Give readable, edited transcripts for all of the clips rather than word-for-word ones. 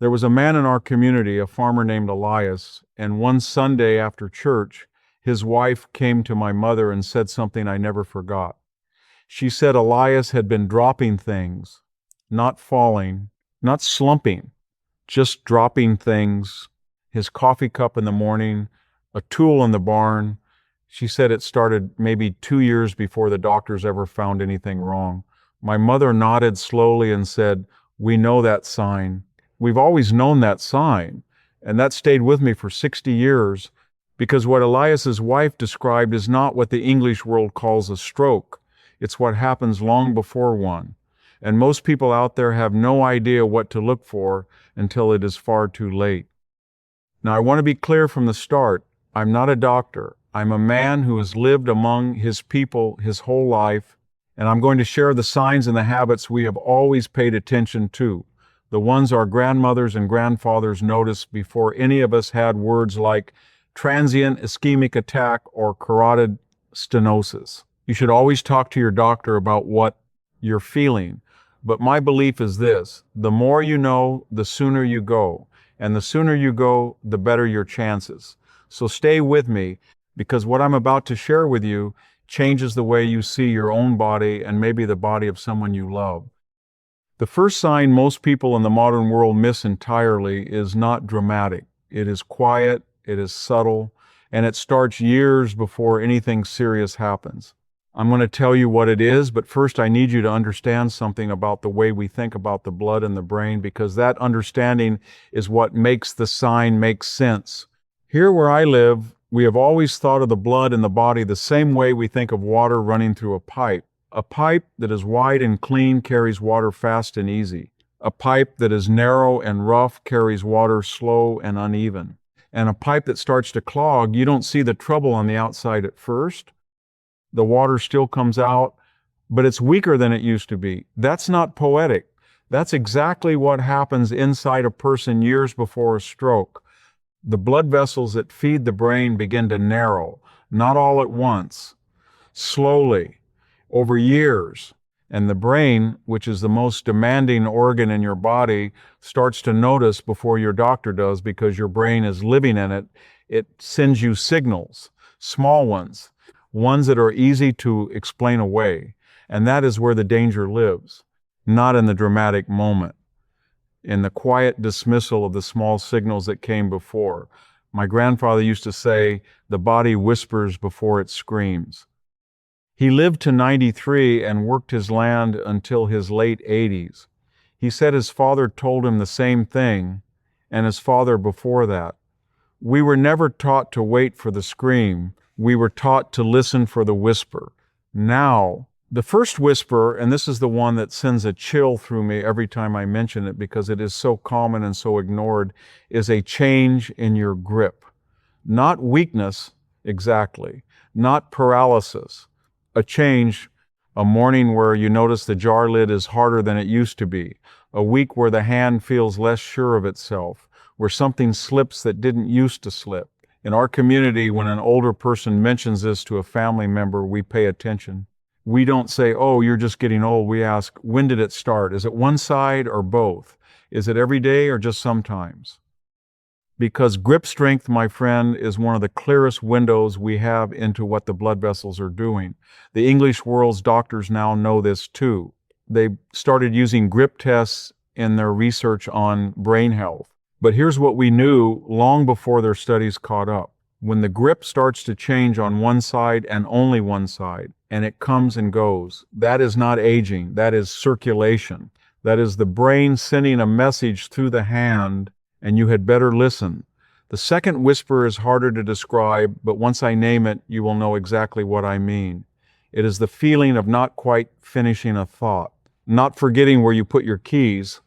There was a man in our community, a farmer named Elias, and one Sunday after church, his wife came to my mother and said something I never forgot. She said Elias had been dropping things, not falling, not slumping, just dropping things, his coffee cup in the morning, a tool in the barn. She said it started maybe 2 years before the doctors ever found anything wrong. My mother nodded slowly and said, "We know that sign. We've always known that sign." And that stayed with me for 60 years because what Elias's wife described is not what the English world calls a stroke. It's what happens long before one. And most people out there have no idea what to look for until it is far too late. Now, I want to be clear from the start. I'm not a doctor. I'm a man who has lived among his people his whole life, and I'm going to share the signs and the habits we have always paid attention to, the ones our grandmothers and grandfathers noticed before any of us had words like transient ischemic attack or carotid stenosis. You should always talk to your doctor about what you're feeling. But my belief is this: the more you know, the sooner you go. And the sooner you go, the better your chances. So stay with me, because what I'm about to share with you changes the way you see your own body and maybe the body of someone you love. The first sign most people in the modern world miss entirely is not dramatic. It is quiet, it is subtle, and it starts years before anything serious happens. I'm going to tell you what it is, but first I need you to understand something about the way we think about the blood and the brain, because that understanding is what makes the sign make sense. Here where I live, we have always thought of the blood in the body the same way we think of water running through a pipe. A pipe that is wide and clean carries water fast and easy. A pipe that is narrow and rough carries water slow and uneven. And a pipe that starts to clog, you don't see the trouble on the outside at first. The water still comes out, but it's weaker than it used to be. That's not poetic. That's exactly what happens inside a person years before a stroke. The blood vessels that feed the brain begin to narrow, not all at once, slowly, over years. And the brain, which is the most demanding organ in your body, starts to notice before your doctor does, because your brain is living in it. It sends you signals, small ones that are easy to explain away. And that is where the danger lives, not in the dramatic moment, in the quiet dismissal of the small signals that came before. My grandfather used to say, the body whispers before it screams. He lived to 93 and worked his land until his late 80s. He said his father told him the same thing, and his father before that. We were never taught to wait for the scream. We were taught to listen for the whisper. Now, the first whisper, and this is the one that sends a chill through me every time I mention it because it is so common and so ignored, is a change in your grip. Not weakness, exactly. Not paralysis. A change, a morning where you notice the jar lid is harder than it used to be. A week where the hand feels less sure of itself, where something slips that didn't used to slip. In our community, when an older person mentions this to a family member, we pay attention. We don't say, "Oh, you're just getting old." We ask, when did it start? Is it one side or both? Is it every day or just sometimes? Because grip strength, my friend, is one of the clearest windows we have into what the blood vessels are doing. The English world's doctors now know this too. They started using grip tests in their research on brain health. But here's what we knew long before their studies caught up. When the grip starts to change on one side and only one side, and it comes and goes, that is not aging, that is circulation. That is the brain sending a message through the hand, and you had better listen. The second whisper is harder to describe, but once I name it, you will know exactly what I mean. It is the feeling of not quite finishing a thought, not forgetting where you put your keys.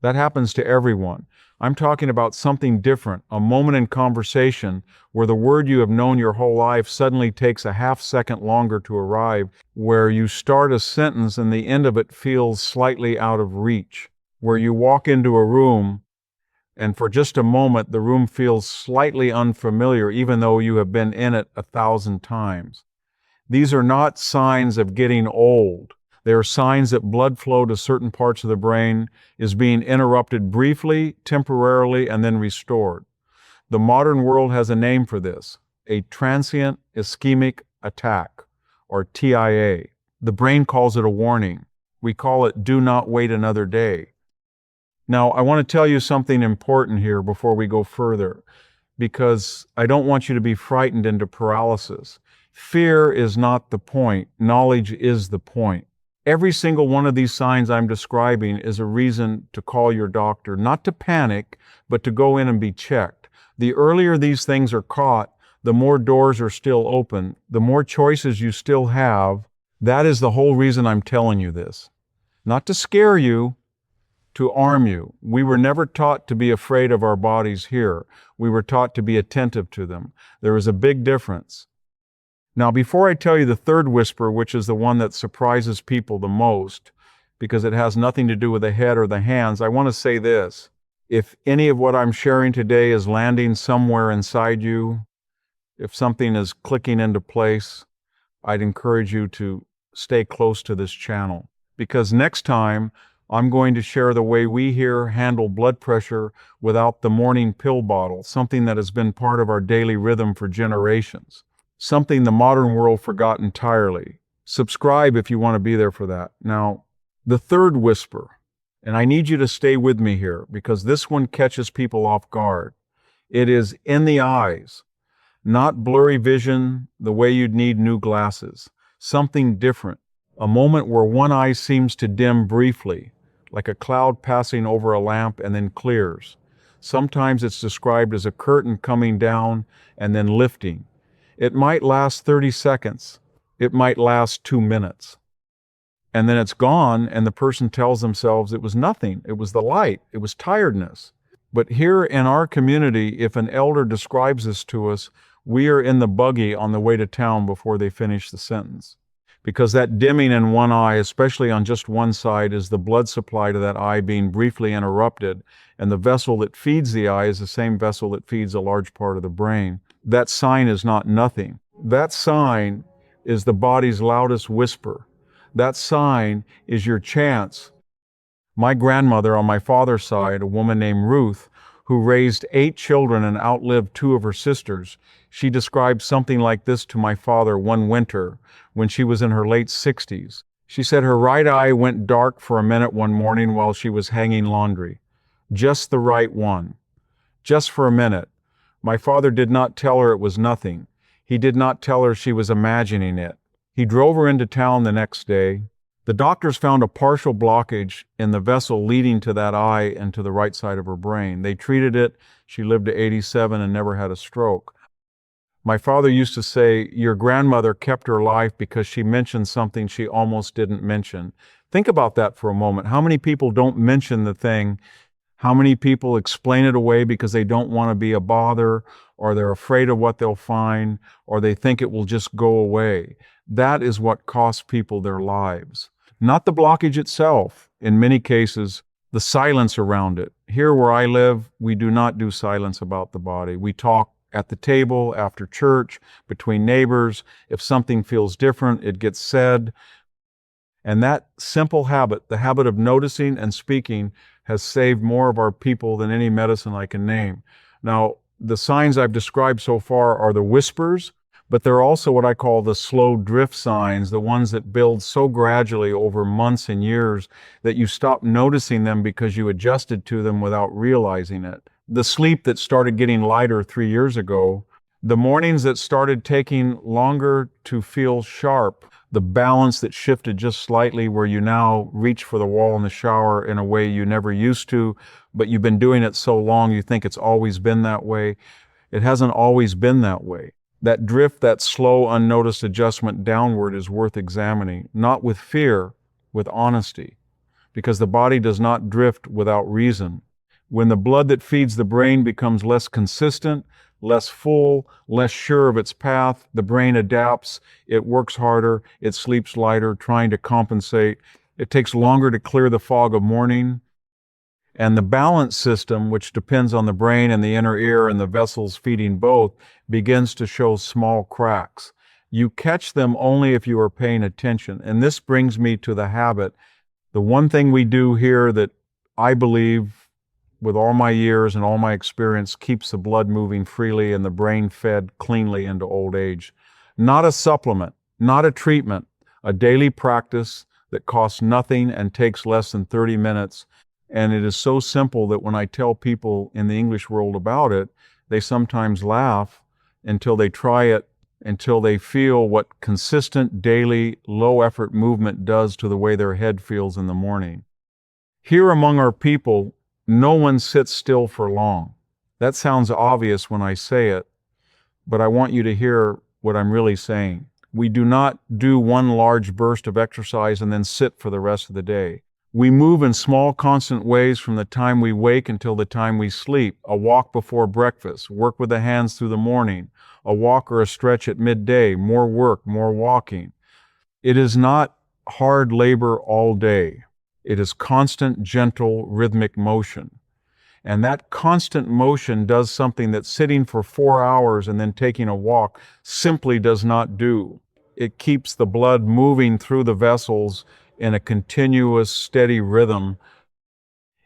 That happens to everyone. I'm talking about something different, a moment in conversation where the word you have known your whole life suddenly takes a half second longer to arrive, where you start a sentence and the end of it feels slightly out of reach, where you walk into a room and for just a moment the room feels slightly unfamiliar even though you have been in it 1,000 times. These are not signs of getting old. They are signs that blood flow to certain parts of the brain is being interrupted briefly, temporarily, and then restored. The modern world has a name for this, a transient ischemic attack, or TIA. The brain calls it a warning. We call it do not wait another day. Now, I want to tell you something important here before we go further, because I don't want you to be frightened into paralysis. Fear is not the point. Knowledge is the point. Every single one of these signs I'm describing is a reason to call your doctor, not to panic, but to go in and be checked. The earlier these things are caught, the more doors are still open, the more choices you still have. That is the whole reason I'm telling you this. Not to scare you, to arm you. We were never taught to be afraid of our bodies here. We were taught to be attentive to them. There is a big difference. Now, before I tell you the third whisper, which is the one that surprises people the most, because it has nothing to do with the head or the hands, I want to say this. If any of what I'm sharing today is landing somewhere inside you, if something is clicking into place, I'd encourage you to stay close to this channel. Because next time, I'm going to share the way we here handle blood pressure without the morning pill bottle, something that has been part of our daily rhythm for generations. Something the modern world forgot entirely. Subscribe if you want to be there for that. Now, the third whisper, and I need you to stay with me here because this one catches people off guard. It is in the eyes, not blurry vision the way you'd need new glasses. Something different. A moment where one eye seems to dim briefly, like a cloud passing over a lamp and then clears. Sometimes it's described as a curtain coming down and then lifting. It might last 30 seconds. It might last 2 minutes. And then it's gone and the person tells themselves it was nothing. It was the light. It was tiredness. But here in our community, if an elder describes this to us, we are in the buggy on the way to town before they finish the sentence. Because that dimming in one eye, especially on just one side, is the blood supply to that eye being briefly interrupted, and the vessel that feeds the eye is the same vessel that feeds a large part of the brain. That sign is not nothing. That sign is the body's loudest whisper. That sign is your chance. My grandmother on my father's side, a woman named Ruth, who raised 8 children and outlived 2 of her sisters, she described something like this to my father one winter when she was in her late 60s. She said her right eye went dark for a minute one morning while she was hanging laundry. Just the right one. Just for a minute. My father did not tell her it was nothing. He did not tell her she was imagining it. He drove her into town the next day. The doctors found a partial blockage in the vessel leading to that eye and to the right side of her brain. They treated it. She lived to 87 and never had a stroke. My father used to say, your grandmother kept her life because she mentioned something she almost didn't mention. Think about that for a moment. How many people don't mention the thing? How many people explain it away because they don't want to be a bother, or they're afraid of what they'll find, or they think it will just go away? That is what costs people their lives. Not the blockage itself. In many cases, the silence around it. Here where I live, we do not do silence about the body. We talk at the table, after church, between neighbors. If something feels different, it gets said. And that simple habit, the habit of noticing and speaking, has saved more of our people than any medicine I can name. Now, the signs I've described so far are the whispers, but they're also what I call the slow drift signs, the ones that build so gradually over months and years that you stop noticing them because you adjusted to them without realizing it. The sleep that started getting lighter 3 years ago, the mornings that started taking longer to feel sharp, the balance that shifted just slightly where you now reach for the wall in the shower in a way you never used to, but you've been doing it so long you think it's always been that way. It hasn't always been that way. That drift, that slow, unnoticed adjustment downward is worth examining, not with fear, with honesty, because the body does not drift without reason. When the blood that feeds the brain becomes less consistent, less full, less sure of its path, the brain adapts, it works harder, it sleeps lighter, trying to compensate. It takes longer to clear the fog of morning. And the balance system, which depends on the brain and the inner ear and the vessels feeding both, begins to show small cracks. You catch them only if you are paying attention. And this brings me to the habit. The one thing we do here that I believe, with all my years and all my experience, keeps the blood moving freely and the brain fed cleanly into old age. Not a supplement, not a treatment, a daily practice that costs nothing and takes less than 30 minutes. And it is so simple that when I tell people in the English world about it, they sometimes laugh until they try it, until they feel what consistent daily low effort movement does to the way their head feels in the morning. Here among our people, no one sits still for long. That sounds obvious when I say it, but I want you to hear what I'm really saying. We do not do one large burst of exercise and then sit for the rest of the day. We move in small, constant ways from the time we wake until the time we sleep. A walk before breakfast, work with the hands through the morning, a walk or a stretch at midday, more work, more walking. It is not hard labor all day. It is constant, gentle, rhythmic motion. And that constant motion does something that sitting for 4 hours and then taking a walk simply does not do. It keeps the blood moving through the vessels in a continuous, steady rhythm.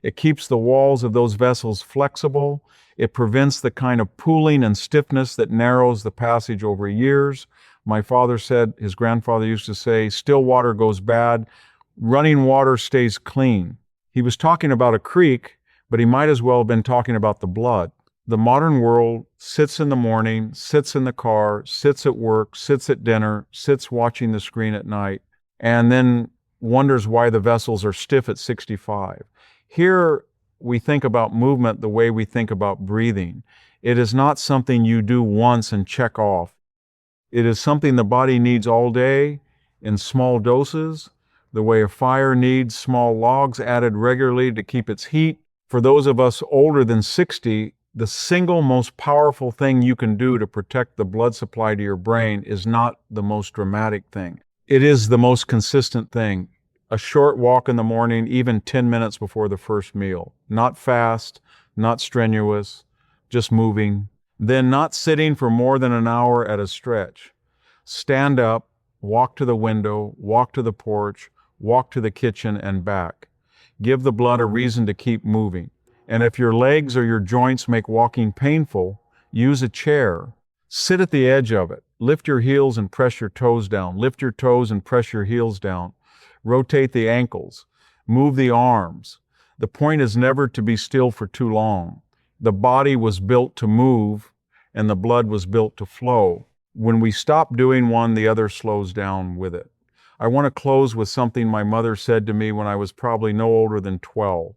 It keeps the walls of those vessels flexible. It prevents the kind of pooling and stiffness that narrows the passage over years. My father said, his grandfather used to say, still water goes bad, running water stays clean. He was talking about a creek, but he might as well have been talking about the blood. The modern world sits in the morning, sits in the car, sits at work, sits at dinner, sits watching the screen at night, and then wonders why the vessels are stiff at 65. Here we think about movement the way we think about breathing. It is not something you do once and check off. It is something the body needs all day in small doses, the way a fire needs small logs added regularly to keep its heat. For those of us older than 60, the single most powerful thing you can do to protect the blood supply to your brain is not the most dramatic thing. It is the most consistent thing. A short walk in the morning, even 10 minutes before the first meal. Not fast, not strenuous, just moving. Then not sitting for more than an hour at a stretch. Stand up, walk to the window, walk to the porch, walk to the kitchen and back. Give the blood a reason to keep moving. And if your legs or your joints make walking painful, use a chair. Sit at the edge of it. Lift your heels and press your toes down. Lift your toes and press your heels down. Rotate the ankles. Move the arms. The point is never to be still for too long. The body was built to move, and the blood was built to flow. When we stop doing one, the other slows down with it. I want to close with something my mother said to me when I was probably no older than 12.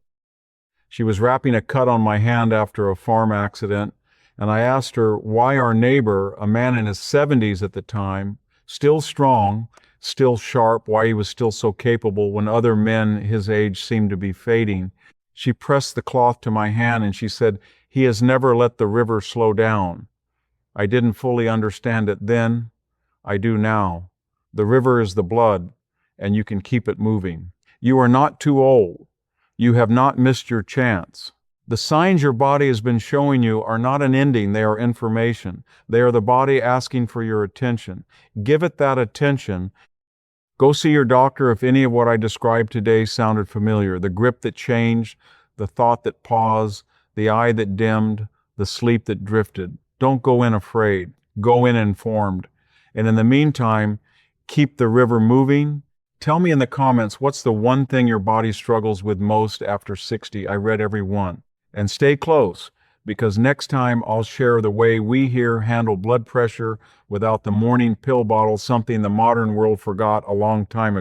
She was wrapping a cut on my hand after a farm accident, and I asked her why our neighbor, a man in his 70s at the time, still strong, still sharp, why he was still so capable when other men his age seemed to be fading. She pressed the cloth to my hand and she said, "He has never let the river slow down." I didn't fully understand it then. I do now. The river is the blood, and you can keep it moving. You are not too old. You have not missed your chance. The signs your body has been showing you are not an ending, they are information. They are the body asking for your attention. Give it that attention. Go see your doctor if any of what I described today sounded familiar. The grip that changed, the thought that paused, the eye that dimmed, the sleep that drifted. Don't go in afraid. Go in informed. And in the meantime, keep the river moving. Tell me in the comments, what's the one thing your body struggles with most after 60? I read every one. And stay close, because next time I'll share the way we here handle blood pressure without the morning pill bottle, something the modern world forgot a long time ago.